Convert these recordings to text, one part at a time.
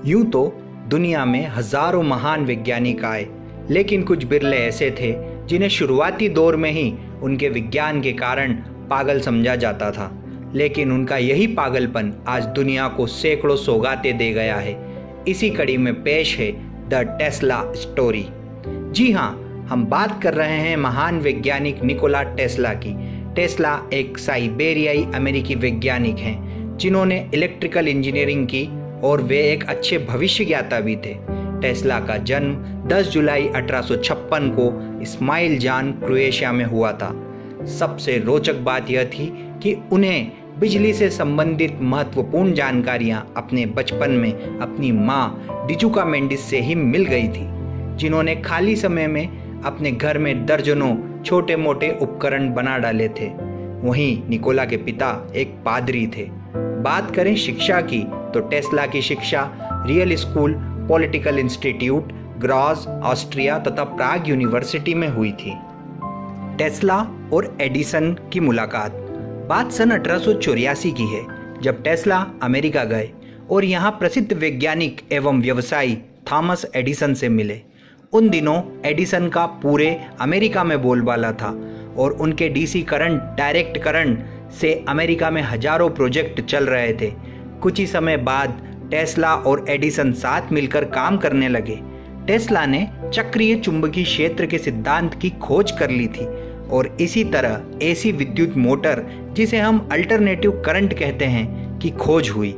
यूं तो दुनिया में हजारों महान वैज्ञानिक आए, लेकिन कुछ बिरले ऐसे थे जिन्हें शुरुआती दौर में ही उनके विज्ञान के कारण पागल समझा जाता था। लेकिन उनका यही पागलपन आज दुनिया को सैकड़ों सौगातें दे गया है। इसी कड़ी में पेश है द टेस्ला स्टोरी। जी हाँ, हम बात कर रहे हैं महान वैज्ञानिक निकोला टेस्ला की। टेस्ला एक साइबेरियाई अमेरिकी वैज्ञानिक हैं जिन्होंने इलेक्ट्रिकल इंजीनियरिंग की और वे एक अच्छे भविष्य ज्ञाता भी थे। टेस्ला का जन्म 10 जुलाई 1856 को इस्माइल जान क्रोएशिया में हुआ था। सबसे रोचक बात यह थी कि उन्हें बिजली से संबंधित महत्वपूर्ण जानकारियां अपने बचपन में अपनी माँ डिजुका मेंडिस से ही मिल गई थी, जिन्होंने खाली समय में अपने घर में दर्जनों छोटे मोटे उपकरण बना डाले थे। वहीं निकोला के पिता एक पादरी थे। बात करें शिक्षा की तो टेस्ला की शिक्षा real school, political institute, Graz, Austria तथा प्राग यूनिवर्सिटी में हुई थी। टेस्ला और एडिसन की मुलाकात बात सन 1884 की है, जब टेस्ला अमेरिका गए और यहाँ प्रसिद्ध वैज्ञानिक एवं व्यवसायी थॉमस एडिसन से मिले। उन दिनों एडिसन का पूरे अमेरिका में बोलबाला था और उनके डीसी करंट, डायरेक्ट करंट से अमेरिका में हजारों प्रोजेक्ट चल रहे थे। कुछ ही समय बाद टेस्ला और एडिसन साथ मिलकर काम करने लगे। टेस्ला ने चक्रीय चुंबकीय क्षेत्र के सिद्धांत की खोज कर ली थी और इसी तरह एसी विद्युत मोटर, जिसे हम अल्टरनेटिव करंट कहते हैं, की खोज हुई।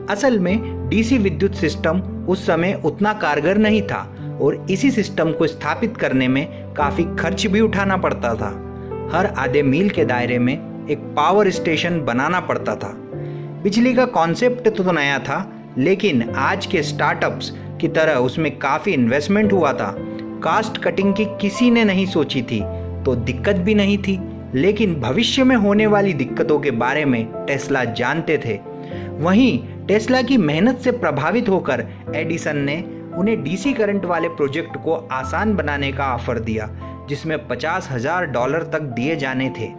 असल में डीसी विद्युत सिस्टम उस समय उतना कारगर नहीं था और इसी सिस्टम को स्थापित करने में काफ़ी खर्च भी उठाना पड़ता था। हर आधे मील के दायरे में एक पावर स्टेशन बनाना पड़ता था। बिजली का कॉन्सेप्ट तो नया था, लेकिन आज के स्टार्टअप्स की तरह उसमें काफ़ी इन्वेस्टमेंट हुआ था। कास्ट कटिंग की किसी ने नहीं सोची थी, तो दिक्कत भी नहीं थी, लेकिन भविष्य में होने वाली दिक्कतों के बारे में टेस्ला जानते थे। वहीं टेस्ला की मेहनत से प्रभावित होकर एडिसन ने उन्हें डीसी करंट वाले प्रोजेक्ट को आसान बनाने का ऑफर दिया, जिसमें $50,000 तक दिए जाने थे।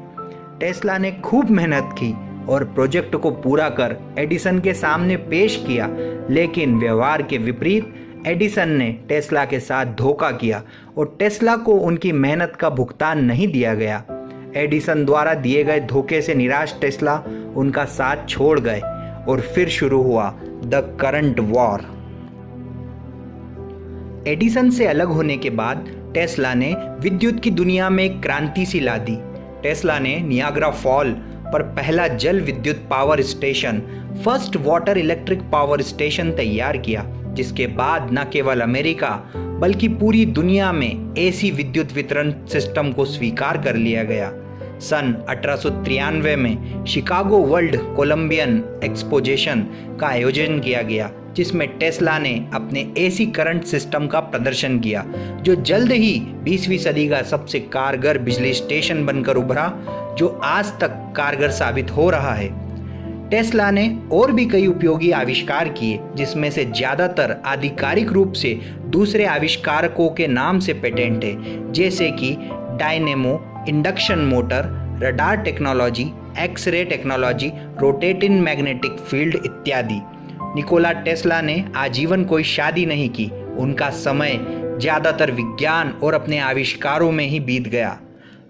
टेस्ला ने खूब मेहनत की और प्रोजेक्ट को पूरा कर एडिसन के सामने पेश किया, लेकिन व्यवहार के विपरीत एडिसन ने टेस्ला के साथ धोखा किया और टेस्ला को उनकी मेहनत का भुगतान नहीं दिया गया। एडिसन द्वारा दिए गए धोखे से निराश टेस्ला उनका साथ छोड़ गए और फिर शुरू हुआ द करंट वॉर। एडिसन से अलग होने के बाद टेस्ला ने विद्युत की दुनिया में एक क्रांति सी ला दी। टेस्ला ने नियाग्रा फॉल पर पहला जल विद्युत power station, first water electric power station तैयार किया, जिसके बाद न केवल अमेरिका बल्कि पूरी दुनिया में एसी विद्युत वितरण सिस्टम को स्वीकार कर लिया गया। सन 1893 में शिकागो वर्ल्ड कोलंबियन एक्सपोजिशन का आयोजन किया गया, जिसमें टेस्ला ने अपने एसी करंट सिस्टम का प्रदर्शन किया, जो जल्द ही 20वीं सदी का सबसे कारगर बिजली स्टेशन बनकर उभरा, जो आज तक कारगर साबित हो रहा है। टेस्ला ने और भी कई उपयोगी आविष्कार किए, जिसमें से ज़्यादातर आधिकारिक रूप से दूसरे आविष्कारकों के नाम से पेटेंट है, जैसे कि dynamo, induction motor, radar technology, x ray technology, rotating magnetic field इत्यादि। निकोला टेस्ला ने आजीवन कोई शादी नहीं की। उनका समय ज़्यादातर विज्ञान और अपने आविष्कारों में ही बीत गया।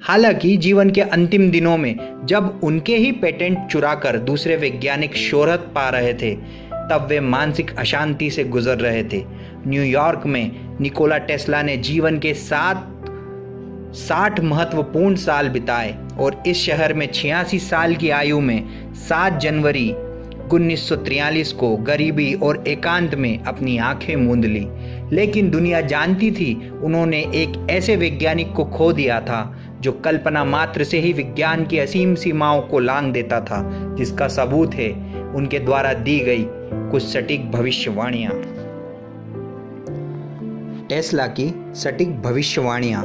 हालांकि जीवन के अंतिम दिनों में जब उनके ही पेटेंट चुराकर दूसरे वैज्ञानिक शोहरत पा रहे थे, तब वे मानसिक अशांति से गुजर रहे थे। न्यूयॉर्क में निकोला टेस्ला ने जीवन के 60 महत्वपूर्ण साल बिताए और इस शहर में 86 साल की आयु में 7 जनवरी 1943 को गरीबी और एकांत में अपनी आंखें मूंद ली। लेकिन दुनिया जानती थी उन्होंने एक ऐसे वैज्ञानिक को खो दिया था जो कल्पना मात्र से ही विज्ञान की असीम सीमाओं को लांघ देता था, जिसका सबूत है उनके द्वारा दी गई कुछ सटीक भविष्यवाणियां। टेस्ला की सटीक भविष्यवाणियां।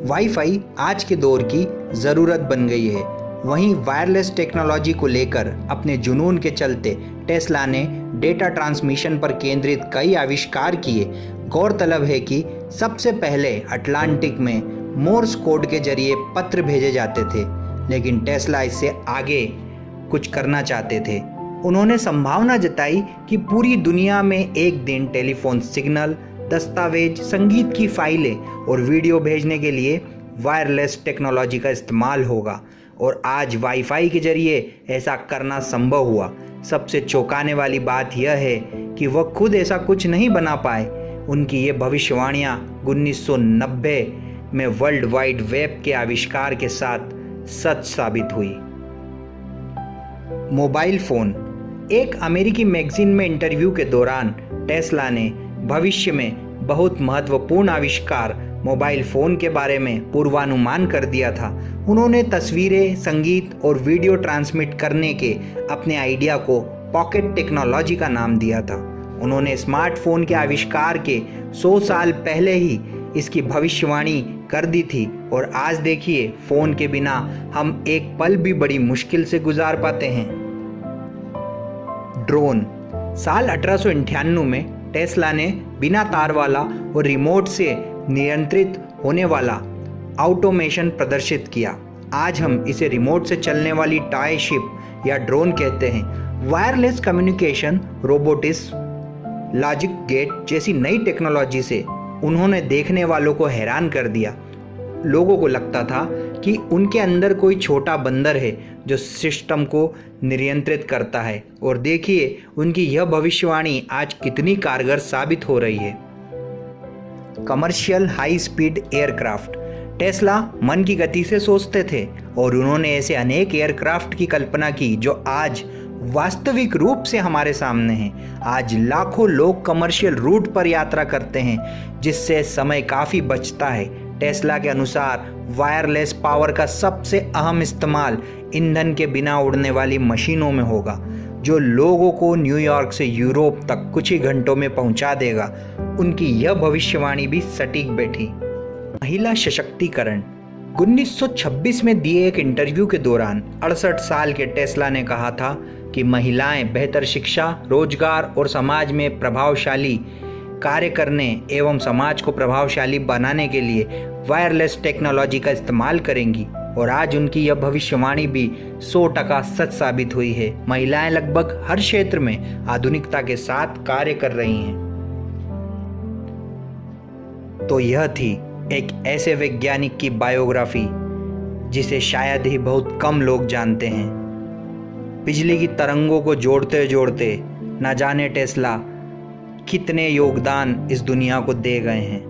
वाईफाई आज के दौर की ज़रूरत बन गई है। वहीं वायरलेस टेक्नोलॉजी को लेकर अपने जुनून के चलते टेस्ला ने डेटा ट्रांसमिशन पर केंद्रित कई आविष्कार किए। गौरतलब है कि सबसे पहले अटलांटिक में मोर्स कोड के जरिए पत्र भेजे जाते थे, लेकिन टेस्ला इससे आगे कुछ करना चाहते थे। उन्होंने संभावना जताई कि पूरी दुनिया में एक दिन टेलीफोन सिग्नल, दस्तावेज, संगीत की फाइलें और वीडियो भेजने के लिए वायरलेस टेक्नोलॉजी का इस्तेमाल होगा और आज वाईफाई के जरिए ऐसा करना संभव हुआ। सबसे चौंकाने वाली बात यह है कि वह खुद ऐसा कुछ नहीं बना पाए। उनकी ये भविष्यवाणियाँ 1990 में वर्ल्ड वाइड वेब के आविष्कार के साथ सच साबित हुई। Mobile phone. एक अमेरिकी मैगजीन में इंटरव्यू के दौरान टेस्ला ने भविष्य में बहुत महत्वपूर्ण आविष्कार मोबाइल फ़ोन के बारे में पूर्वानुमान कर दिया था। उन्होंने तस्वीरें, संगीत और वीडियो ट्रांसमिट करने के अपने आइडिया को पॉकेट टेक्नोलॉजी का नाम दिया था। उन्होंने स्मार्टफोन के आविष्कार के 100 साल पहले ही इसकी भविष्यवाणी कर दी थी और आज देखिए, फ़ोन के बिना हम एक पल भी बड़ी मुश्किल से गुजार पाते हैं। ड्रोन। साल 1898 में टेस्ला ने बिना तार वाला और रिमोट से नियंत्रित होने वाला ऑटोमेशन प्रदर्शित किया। आज हम इसे रिमोट से चलने वाली टॉय शिप या ड्रोन कहते हैं। Wireless communication, robotics, logic gate जैसी नई टेक्नोलॉजी से उन्होंने देखने वालों को हैरान कर दिया। लोगों को लगता था कि उनके अंदर कोई छोटा बंदर है जो सिस्टम को नियंत्रित करता है, और देखिए उनकी यह भविष्यवाणी आज कितनी कारगर साबित हो रही है। Commercial high speed aircraft. Tesla मन की गति से सोचते थे और उन्होंने ऐसे अनेक एयरक्राफ्ट की कल्पना की जो आज वास्तविक रूप से हमारे सामने हैं। आज लाखों लोग कमर्शियल रूट पर यात्रा करते हैं, जिससे समय काफ़ी बचता है। टेस्ला के अनुसार वायरलेस पावर का सबसे अहम इस्तेमाल ईंधन के बिना उड़ने वाली मशीनों में होगा, जो लोगों को न्यूयॉर्क से यूरोप तक कुछ ही घंटों में पहुंचा देगा। उनकी यह भविष्यवाणी भी सटीक बैठी। महिला सशक्तिकरण। 1926 में दिए एक इंटरव्यू के दौरान 68 साल के टेस्ला ने कहा था कि महिलाएं बेहतर शिक्षा, रोजगार और समाज में प्रभावशाली कार्य करने एवं समाज को प्रभावशाली बनाने के लिए वायरलेस टेक्नोलॉजी का इस्तेमाल करेंगी, और आज उनकी यह भविष्यवाणी भी 100% सच साबित हुई है। महिलाएं लगभग हर क्षेत्र में आधुनिकता के साथ कार्य कर रही हैं। तो यह थी एक ऐसे वैज्ञानिक की बायोग्राफी जिसे शायद ही बहुत कम लोग जानते हैं। बिजली की तरंगों को जोड़ते जोड़ते न जाने टेस्ला कितने योगदान इस दुनिया को दे गए हैं।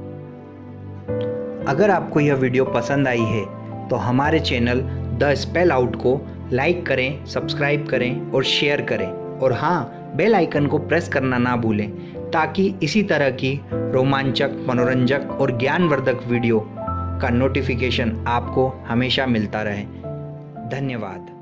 अगर आपको यह वीडियो पसंद आई है तो हमारे चैनल द स्पेल आउट को लाइक करें, सब्सक्राइब करें और शेयर करें, और हाँ, बेल आइकन को प्रेस करना ना भूलें ताकि इसी तरह की रोमांचक, मनोरंजक और ज्ञानवर्धक वीडियो का नोटिफिकेशन आपको हमेशा मिलता रहे। धन्यवाद।